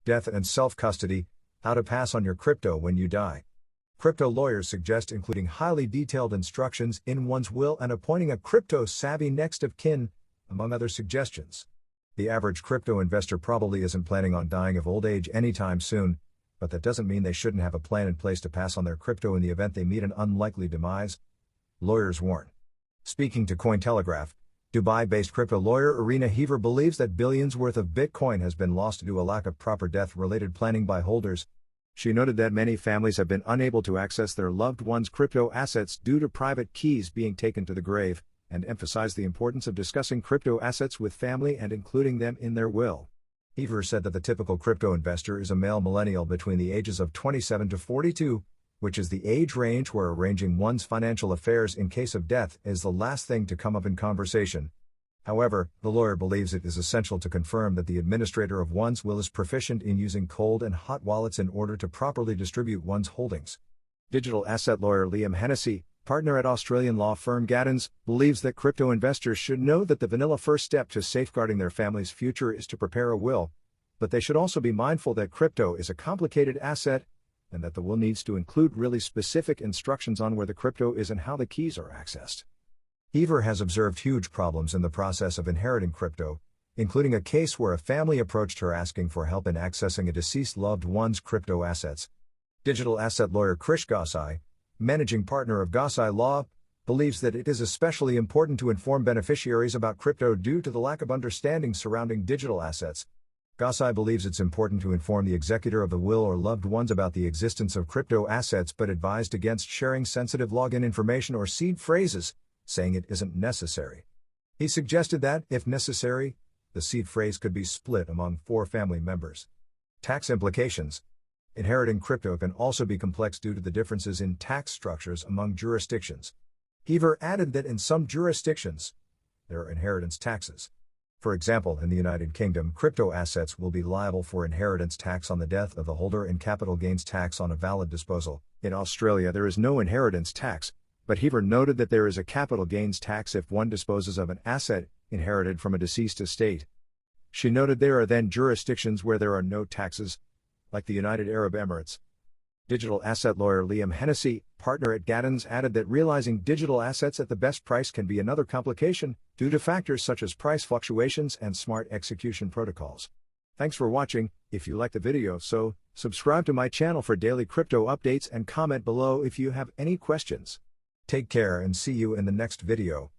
Death and self-custody, how to pass on your crypto when you die. Crypto lawyers suggest including highly detailed instructions in one's will and appointing a crypto-savvy next of kin, among other suggestions. The average crypto investor probably isn't planning on dying of old age anytime soon, but that doesn't mean they shouldn't have a plan in place to pass on their crypto in the event they meet an unlikely demise. Lawyers warn. Speaking to Cointelegraph, Dubai-based crypto lawyer Irina Heaver believes that billions worth of Bitcoin has been lost due to a lack of proper death-related planning by holders. She noted that many families have been unable to access their loved ones' crypto assets due to private keys being taken to the grave, and emphasized the importance of discussing crypto assets with family and including them in their will. Heaver said that the typical crypto investor is a male millennial between the ages of 27 to 42, which is the age range where arranging one's financial affairs in case of death is the last thing to come up in conversation. However, the lawyer believes it is essential to confirm that the administrator of one's will is proficient in using cold and hot wallets in order to properly distribute one's holdings. Digital asset lawyer Liam Hennessy, partner at Australian law firm Gaddens, believes that crypto investors should know that the vanilla first step to safeguarding their family's future is to prepare a will, but they should also be mindful that crypto is a complicated asset, and that the will needs to include really specific instructions on where the crypto is and how the keys are accessed. Heaver has observed huge problems in the process of inheriting crypto, including a case where a family approached her asking for help in accessing a deceased loved one's crypto assets. Digital asset lawyer Krish Gosai, managing partner of Gosai Law, believes that it is especially important to inform beneficiaries about crypto due to the lack of understanding surrounding digital assets. Gosai believes it's important to inform the executor of the will or loved ones about the existence of crypto assets but advised against sharing sensitive login information or seed phrases, saying it isn't necessary. He suggested that, if necessary, the seed phrase could be split among 4 family members. Tax implications. Inheriting crypto can also be complex due to the differences in tax structures among jurisdictions. Heaver added that in some jurisdictions, there are inheritance taxes. For example, in the United Kingdom, crypto assets will be liable for inheritance tax on the death of the holder and capital gains tax on a valid disposal. In Australia, there is no inheritance tax, but Heaver noted that there is a capital gains tax if one disposes of an asset inherited from a deceased estate. She noted there are then jurisdictions where there are no taxes, like the United Arab Emirates. Digital asset lawyer Liam Hennessy, partner at Gaddens, added that realizing digital assets at the best price can be another complication, due to factors such as price fluctuations and smart execution protocols. Thanks for watching. If you liked the video, subscribe to my channel for daily crypto updates and comment below if you have any questions. Take care and see you in the next video.